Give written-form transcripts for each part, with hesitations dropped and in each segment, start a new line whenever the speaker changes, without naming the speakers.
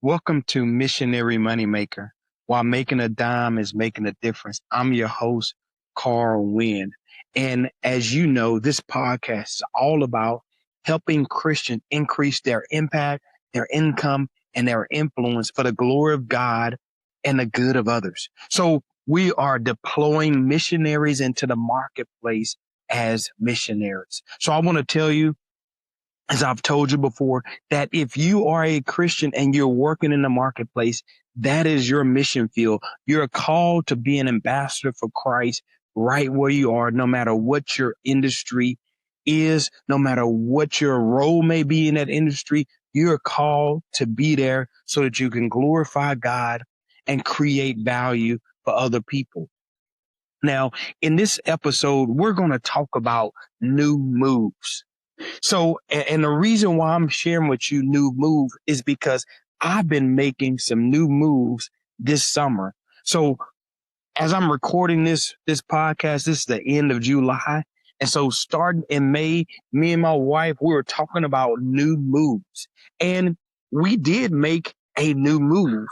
Welcome to Missionary Moneymaker. While making a dime is making a difference. I'm your host, Carl Wynn. And as you know, this podcast is all about helping Christians increase their impact, their income, and their influence for the glory of God and the good of others. So we are deploying missionaries into the marketplace as missionaries. So I want to tell you, as I've told you before, that if you are a Christian and you're working in the marketplace, that is your mission field. You're called to be an ambassador for Christ right where you are, no matter what your industry is, no matter what your role may be in that industry. You're called to be there so that you can glorify God and create value for other people. Now, in this episode, we're going to talk about new moves. So, and the reason why I'm sharing with you new move is because I've been making some new moves this summer. So as I'm recording this podcast, this is the end of July. And so starting in May, me and my wife, we were talking about new moves, and we did make a new move,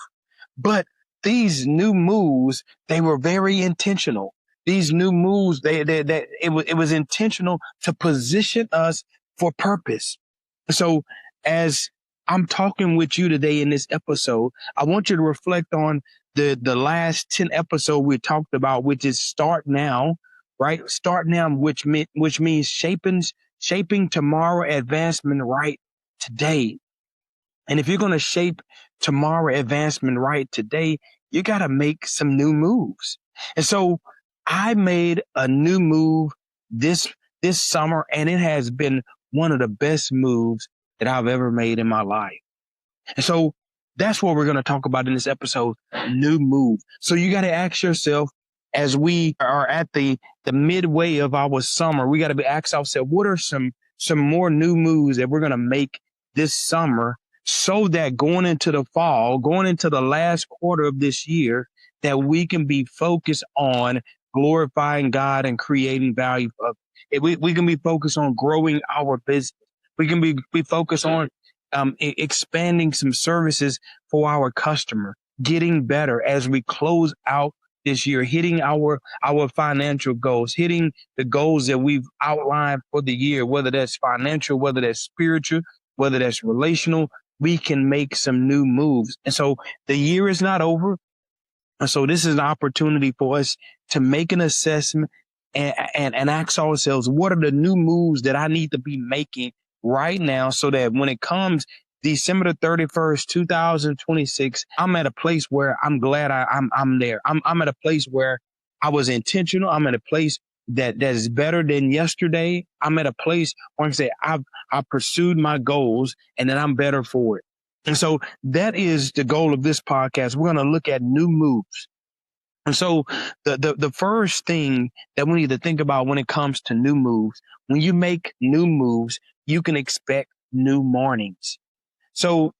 but these new moves, they were very intentional. These new moves, it was intentional to position us for purpose. So as I'm talking with you today in this episode, I want you to reflect on the last 10 episodes we talked about, which is start now, right? Start now, which means shaping tomorrow advancement right today. And if you're going to shape tomorrow advancement right today, you got to make some new moves. And so I made a new move this summer, and it has been one of the best moves that I've ever made in my life. And so that's what we're going to talk about in this episode, new move. So you got to ask yourself, as we are at the midway of our summer, we got to ask ourselves, what are some more new moves that we're going to make this summer, so that going into the fall, going into the last quarter of this year, that we can be focused on glorifying God and creating value. We can be focused on growing our business. We can be focused on expanding some services for our customer, getting better as we close out this year, hitting our financial goals, hitting the goals that we've outlined for the year, whether that's financial, whether that's spiritual, whether that's relational. We can make some new moves. And so the year is not over. And so this is an opportunity for us to make an assessment and ask ourselves, what are the new moves that I need to be making right now, so that when it comes December the 31st, 2026, I'm at a place where I'm glad I'm there. I'm at a place where I was intentional. I'm at a place that is better than yesterday. I'm at a place where I say I pursued my goals, and then I'm better for it. And so that is the goal of this podcast. We're going to look at new moves. And so the first thing that we need to think about when it comes to new moves, when you make new moves, you can expect new mornings. So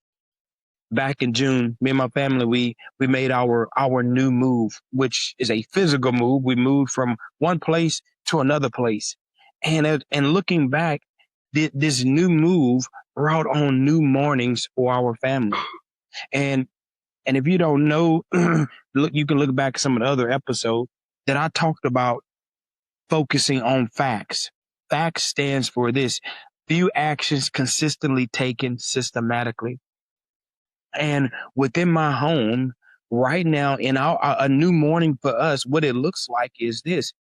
back in June, me and my family, we made our new move, which is a physical move. We moved from one place to another place. And looking back, this new move brought on new mornings for our family. And if you don't know, you can look back at some of the other episodes that I talked about focusing on FACTS. FACTS stands for this: few actions consistently taken systematically. And within my home right now, in a new morning for us, what it looks like is this: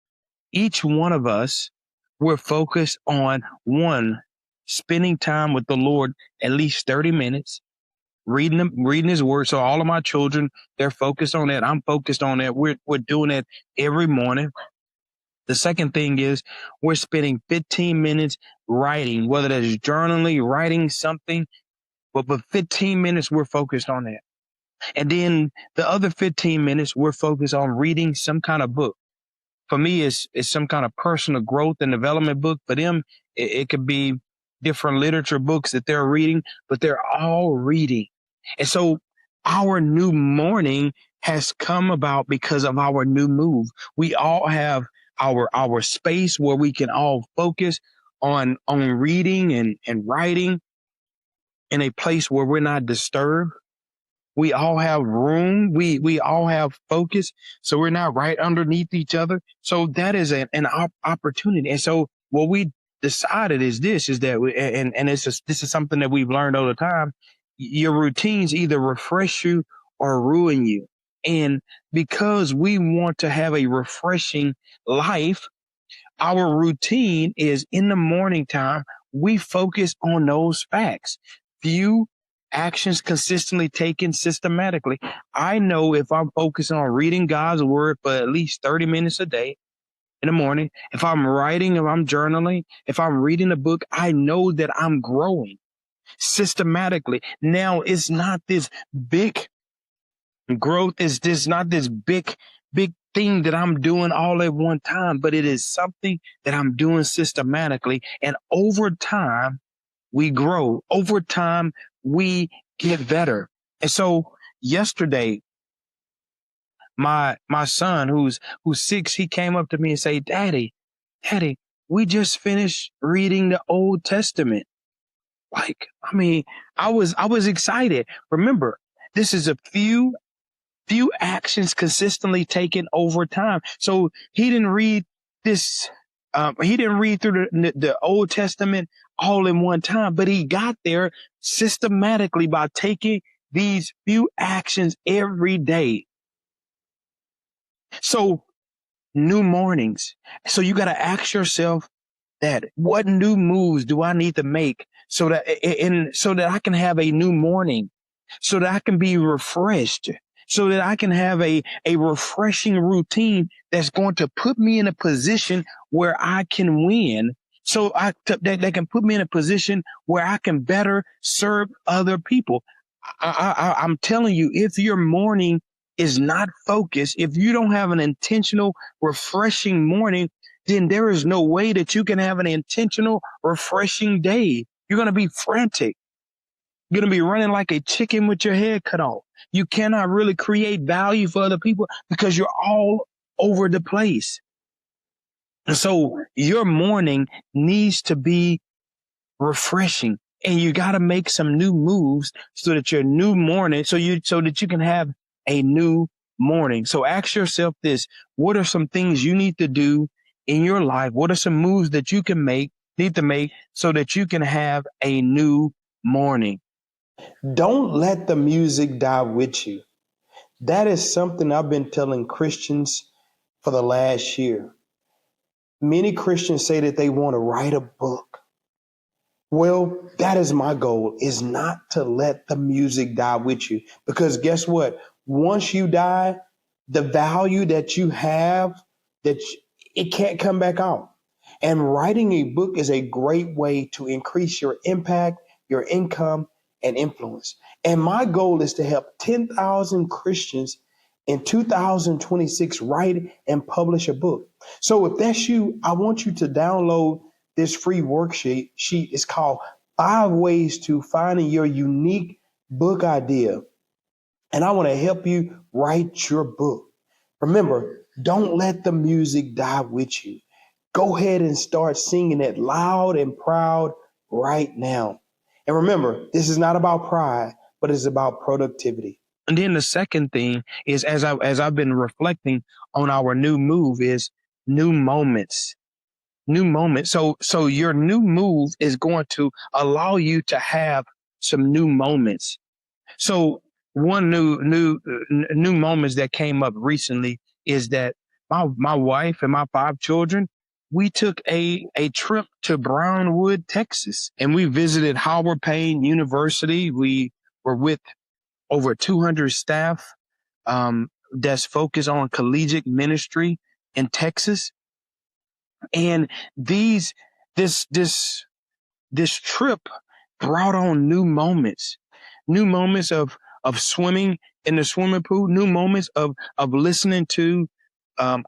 each one of us, we're focused on one, spending time with the Lord at least 30 minutes, reading his word. So all of my children, they're focused on that. I'm focused on that. We're doing that every morning. The second thing is we're spending 15 minutes writing, whether that's journaling, writing something, but 15 minutes we're focused on that. And then the other 15 minutes we're focused on reading some kind of book. For me, it's some kind of personal growth and development book. For them, it could be different literature books that they're reading, but they're all reading. And so our new morning has come about because of our new move. We all have our space where we can all focus on reading and writing in a place where we're not disturbed. We all have room. We all have focus. So we're not right underneath each other. So that is an opportunity. And so what we decided is that and this is something that we've learned all the time. Your routines either refresh you or ruin you. And because we want to have a refreshing life, our routine is in the morning time, we focus on those facts. Few actions consistently taken systematically. I know if I'm focusing on reading God's word for at least 30 minutes a day in the morning, if I'm writing, if I'm journaling, if I'm reading a book, I know that I'm growing systematically. Now, it's not this big growth, is this not this big thing that I'm doing all at one time, but it is something that I'm doing systematically. And over time, we grow. Over time, we get better. And so yesterday, my son who's 6, he came up to me and say, Daddy, we just finished reading the Old Testament. Like, I mean, I was excited. Remember, this is a few actions consistently taken over time. So he didn't read this. He didn't read through the Old Testament all in one time, but he got there systematically by taking these few actions every day. So new mornings. So you got to ask yourself that, what new moves do I need to make so that I can have a new morning, so that I can be refreshed, so that I can have a refreshing routine that's going to put me in a position where I can win. So that can put me in a position where I can better serve other people. I'm telling you, if your morning is not focused, if you don't have an intentional, refreshing morning, then there is no way that you can have an intentional, refreshing day. You're going to be frantic. You're going to be running like a chicken with your head cut off. You cannot really create value for other people because you're all over the place. And so your morning needs to be refreshing, and you got to make some new moves so that your new morning, so that you can have a new morning. So ask yourself this: what are some things you need to do in your life? What are some moves that you need to make so that you can have a new morning? Don't let the music die with you. That is something I've been telling Christians for the last year. Many Christians say that they want to write a book. Well, that is my goal, is not to let the music die with you. Because guess what? Once you die, the value that you have, it can't come back out. And writing a book is a great way to increase your impact, your income, and influence. And my goal is to help 10,000 Christians in 2026 write and publish a book. So if that's you, I want you to download this free worksheet. Is called 5 Ways to Finding Your Unique Book Idea. And I want to help you write your book. Remember, don't let the music die with you. Go ahead and start singing it loud and proud right now. And remember, this is not about pride, but it's about productivity. And then the second thing is, as I've been reflecting on our new move, is new moments. New moment. So your new move is going to allow you to have some new moments. So one new moments that came up recently is that my wife and my 5 children, we took a trip to Brownwood, Texas, and we visited Howard Payne University. We were with over 200 staff that's focused on collegiate ministry in Texas. And these this this this trip brought on new moments of swimming in the swimming pool, new moments of listening to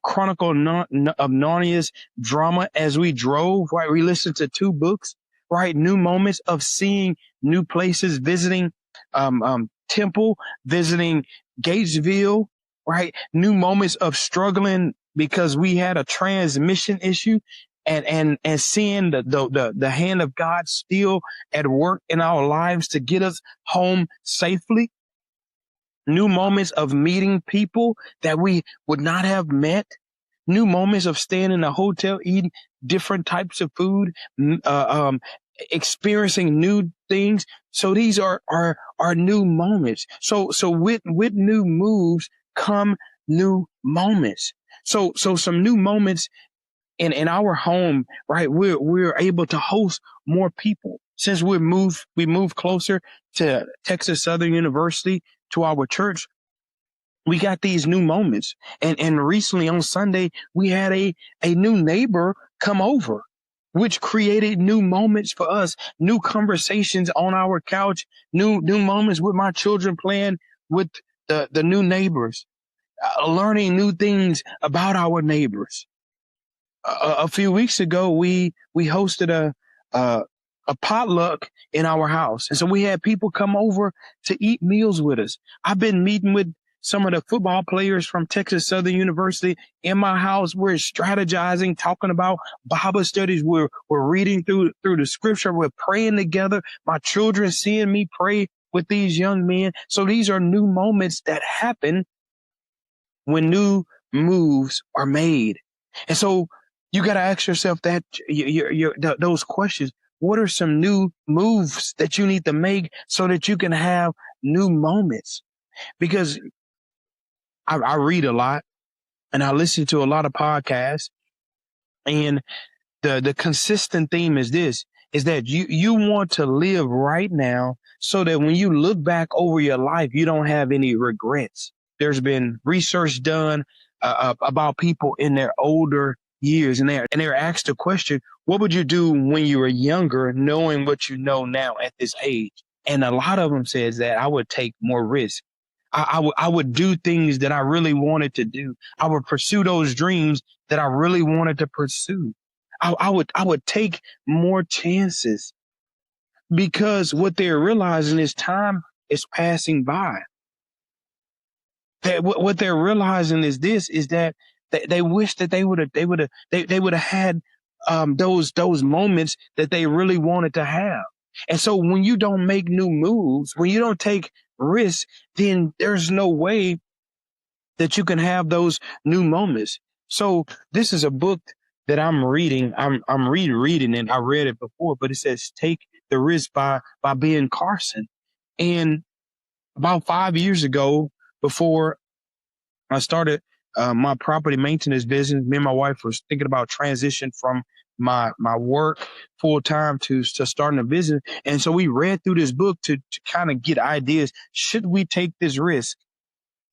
Chronicle of Narnia's drama as we drove. Right, we listened to 2 books. Right, new moments of seeing new places, visiting Temple, visiting Gatesville. Right, new moments of struggling because we had a transmission issue, and seeing the hand of God still at work in our lives to get us home safely. new moments of meeting people that we would not have met, new moments of staying in a hotel, eating different types of food, experiencing new things. So these are new moments. So with new moves come new moments. So some new moments in our home, right? We're able to host more people since we moved closer to Texas Southern University to our church. We got these new moments. And recently on Sunday, we had a new neighbor come over, which created new moments for us, new conversations on our couch, new moments with my children playing with the new neighbors, learning new things about our neighbors. A few weeks ago, we hosted a a potluck in our house, and so we had people come over to eat meals with us. I've been meeting with some of the football players from Texas Southern University in my house. We're strategizing, talking about Bible studies. We're reading through the scripture. We're praying together. My children seeing me pray with these young men. So these are new moments that happen when new moves are made. And so you got to ask yourself that those questions. What are some new moves that you need to make so that you can have new moments? Because I read a lot and I listen to a lot of podcasts, and the consistent theme is this, is that you want to live right now so that when you look back over your life, you don't have any regrets. There's been research done about people in their older years, and they're asked the question, what would you do when you were younger, knowing what you know now at this age? And a lot of them says that I would take more risk. I would do things that I really wanted to do. I would pursue those dreams that I really wanted to pursue. I would take more chances, because what they're realizing is time is passing by. What they're realizing is this, is that they wish that they would have had those moments that they really wanted to have. And so when you don't make new moves, when you don't take risks, then there's no way that you can have those new moments. So this is a book that I'm reading. I'm rereading it. I read it before, but it says Take the Risk by Ben Carson. And about 5 years ago, before I started my property maintenance business, me and my wife was thinking about transition from my work full time to starting a business. And so we read through this book to kind of get ideas. Should we take this risk?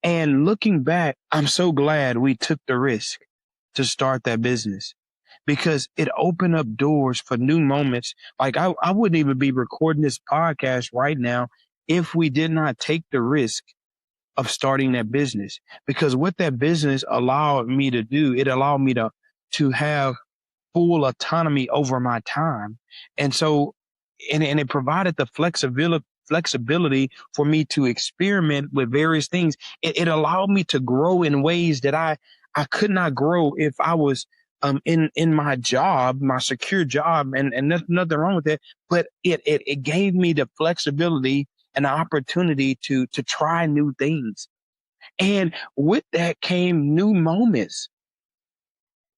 And looking back, I'm so glad we took the risk to start that business, because it opened up doors for new moments. Like I wouldn't even be recording this podcast right now if we did not take the risk of starting that business. Because what that business allowed me to do, it allowed me to have full autonomy over my time. And so, and it provided the flexibility for me to experiment with various things. It allowed me to grow in ways that I could not grow if I was in my job, my secure job, and there's nothing wrong with that. But it gave me the flexibility and the opportunity to try new things. And with that came new moments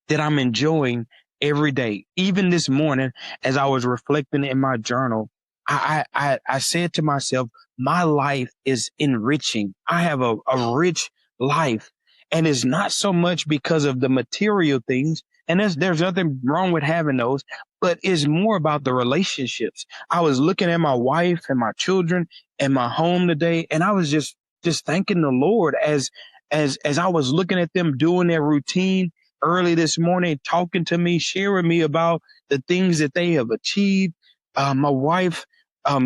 that I'm enjoying every day. Even this morning, as I was reflecting in my journal, I said to myself, my life is enriching. I have a rich life. And it's not so much because of the material things. And there's nothing wrong with having those, but it's more about the relationships. I was looking at my wife and my children and my home today, and I was just thanking the Lord as I was looking at them doing their routine early this morning, talking to me, sharing me about the things that they have achieved. My wife,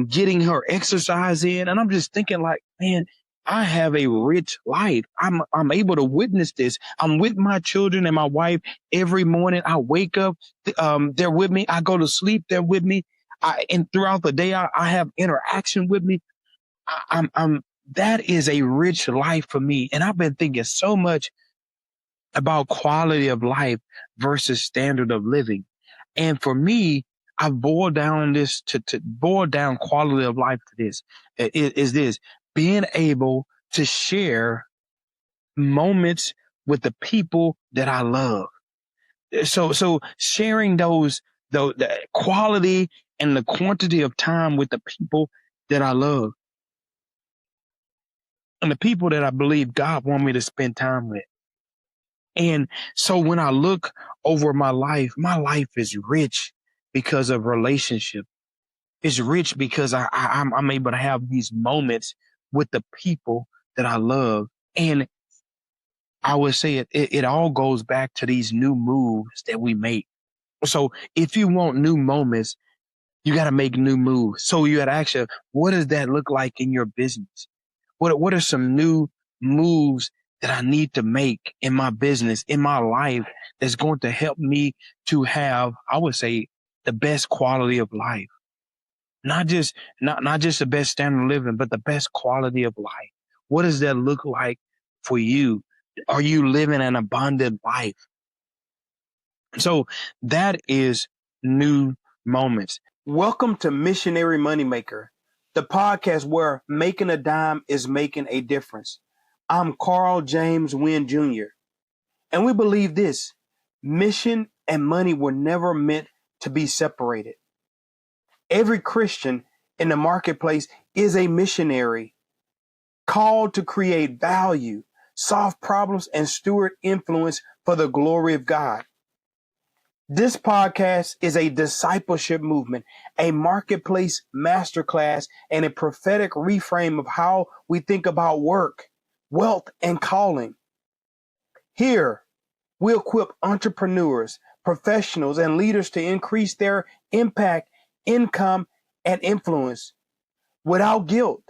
getting her exercise in. And I'm just thinking like, man, I have a rich life. I'm able to witness this. I'm with my children and my wife every morning. I wake up, they're with me. I go to sleep, they're with me. And throughout the day, I have interaction with me. That is a rich life for me. And I've been thinking so much about quality of life versus standard of living. And for me, I've boiled down this to boil down quality of life to this. Is this being able to share moments with the people that I love. So sharing the quality and the quantity of time with the people that I love and the people that I believe God want me to spend time with. And so when I look over my life is rich because of relationship. It's rich because I'm able to have these moments with the people that I love. And I would say it all goes back to these new moves that we make. So if you want new moments, you got to make new moves. So you got to ask you, what does that look like in your business? What are some new moves that I need to make in my business, in my life, that's going to help me to have, I would say, the best quality of life? Not just the best standard of living, but the best quality of life. What does that look like for you? Are you living an abundant life? So that is new moments. Welcome to Missionary Moneymaker, the podcast where making a dime is making a difference. I'm Carl James Wynn Jr. And we believe this: mission and money were never meant to be separated. Every Christian in the marketplace is a missionary, called to create value, solve problems, and steward influence for the glory of God. This podcast is a discipleship movement, a marketplace masterclass, and a prophetic reframe of how we think about work, wealth, and calling. Here, we equip entrepreneurs, professionals, and leaders to increase their impact, income, and influence without guilt,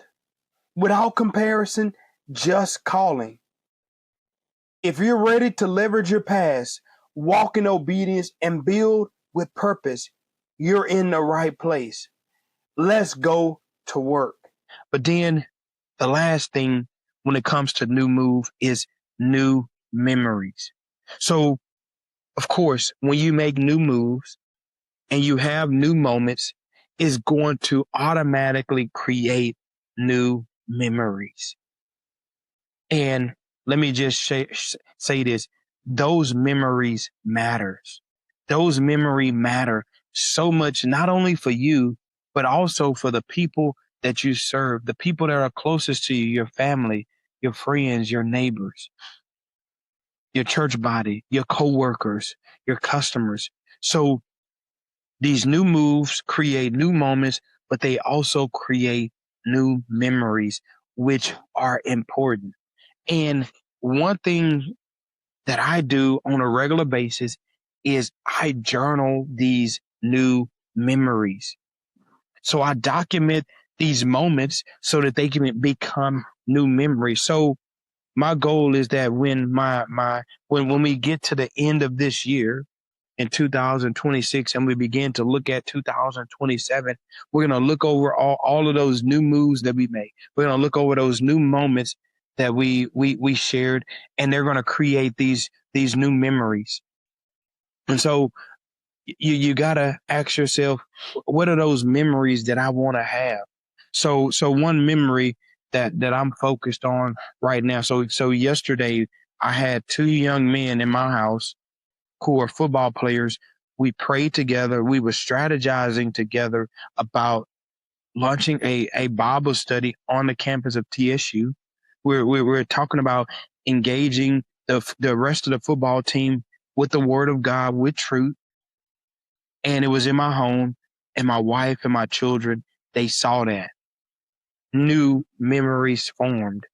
without comparison, just calling. If you're ready to leverage your past, walk in obedience, and build with purpose, you're in the right place. Let's go to work. But then the last thing when it comes to new move is new memories. So, of course, when you make new moves and you have new moments, it's going to automatically create new memories. And let me just say this: those memories matters. Those memories matter so much, not only for you, but also for the people that you serve, the people that are closest to you, your family, your friends, your neighbors, your church body, your coworkers, your customers. So these new moves create new moments, but they also create new memories, which are important. And one thing that I do on a regular basis is I journal these new memories. So I document these moments so that they can become new memories. So my goal is that when we get to the end of this year in 2026 and we begin to look at 2027, we're going to look over all of those new moves that we made. We're going to look over those new moments that we shared, and they're going to create these new memories. And so you got to ask yourself, what are those memories that I want to have? So one memory that I'm focused on right now. So yesterday I had two young men in my house who are football players. We prayed together. We were strategizing together about launching a Bible study on the campus of TSU. We're talking about engaging the rest of the football team with the Word of God, with truth. And it was in my home, and my wife and my children, they saw that. New memories formed.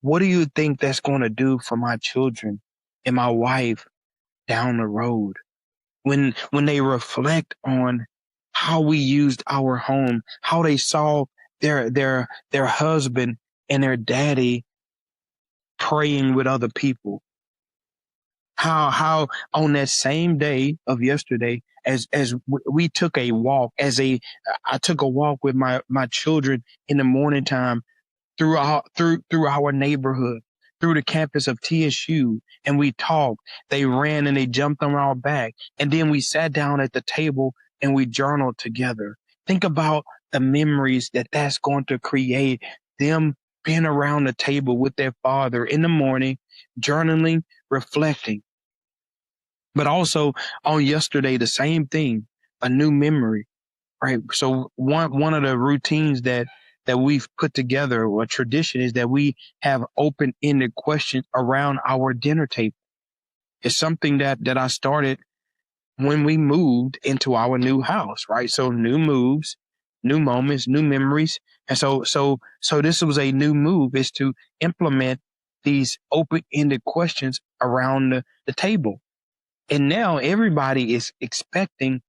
What do you think that's going to do for my children and my wife down the road? When they reflect on how we used our home, how they saw their husband and their daddy praying with other people, how on that same day of yesterday, as we took a walk, I took a walk with my children in the morning time through our neighborhood, through the campus of TSU, and we talked. They ran and they jumped on our back, and then we sat down at the table and we journaled together. Think about the memories that that's going to create, them being around the table with their father in the morning, journaling, reflecting. But also on yesterday, the same thing, a new memory, right? So one of the routines that we've put together, or a tradition, is that we have open-ended questions around our dinner table. It's something that I started when we moved into our new house, right? So new moves, new moments, new memories. And so this was a new move, is to implement these open-ended questions around the table. And now everybody is expecting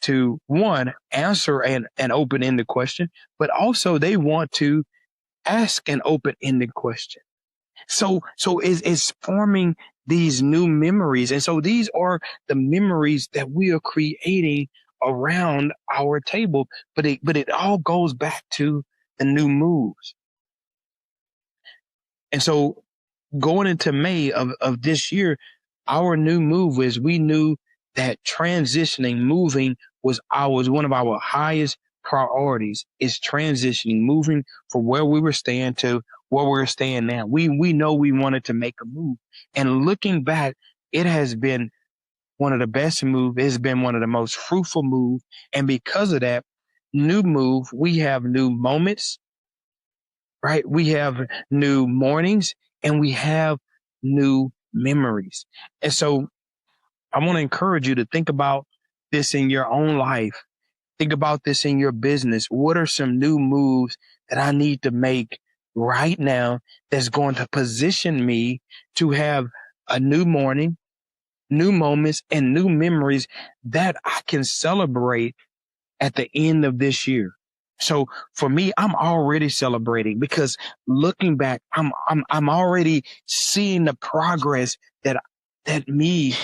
to, one, answer an open-ended question, but also they want to ask an open-ended question. So it's forming these new memories. And so these are the memories that we are creating around our table. But it all goes back to the new moves. And so going into May of this year, our new move is, we knew that transitioning, moving was one of our highest priorities, is transitioning, moving from where we were staying to where we're staying now. We know we wanted to make a move. And looking back, it has been one of the best moves. It's been one of the most fruitful moves. And because of that new move, we have new moments, right? We have new mornings, and we have new memories. And so I want to encourage you to think about this in your own life. Think about this in your business. What are some new moves that I need to make right now that's going to position me to have a new morning, new moments, and new memories that I can celebrate at the end of this year? So for me, I'm already celebrating, because looking back, I'm already seeing the progress that me,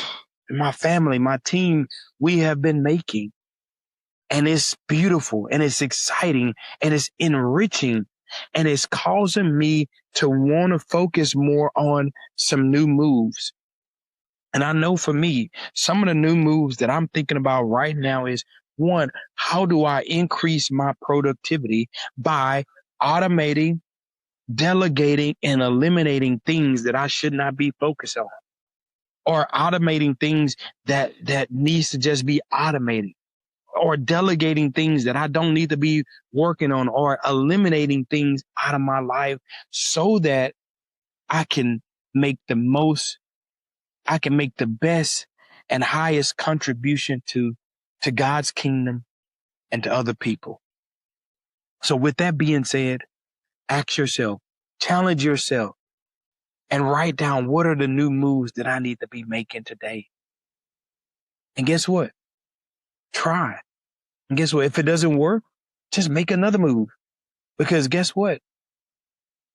my family, my team, we have been making. And it's beautiful, and it's exciting, and it's enriching, and it's causing me to want to focus more on some new moves. And I know for me, some of the new moves that I'm thinking about right now is, one, how do I increase my productivity by automating, delegating, and eliminating things that I should not be focused on, or automating things that needs to just be automated, or delegating things that I don't need to be working on, or eliminating things out of my life, so that I can make the most, I can make the best and highest contribution to God's kingdom and to other people. So with that being said, ask yourself, challenge yourself, and write down, what are the new moves that I need to be making today? And guess what? Try. And guess what? If it doesn't work, just make another move. Because guess what?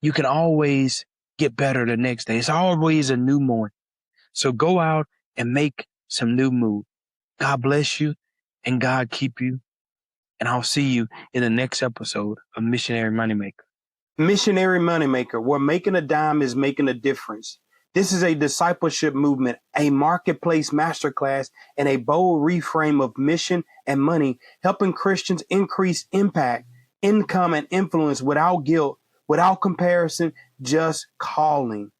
You can always get better the next day. It's always a new morning. So go out and make some new moves. God bless you, and God keep you. And I'll see you in the next episode of Missionary Moneymaker. Missionary Moneymaker, where making a dime is making a difference. This is a discipleship movement, a marketplace masterclass, and a bold reframe of mission and money, helping Christians increase impact, income, and influence without guilt, without comparison, just calling.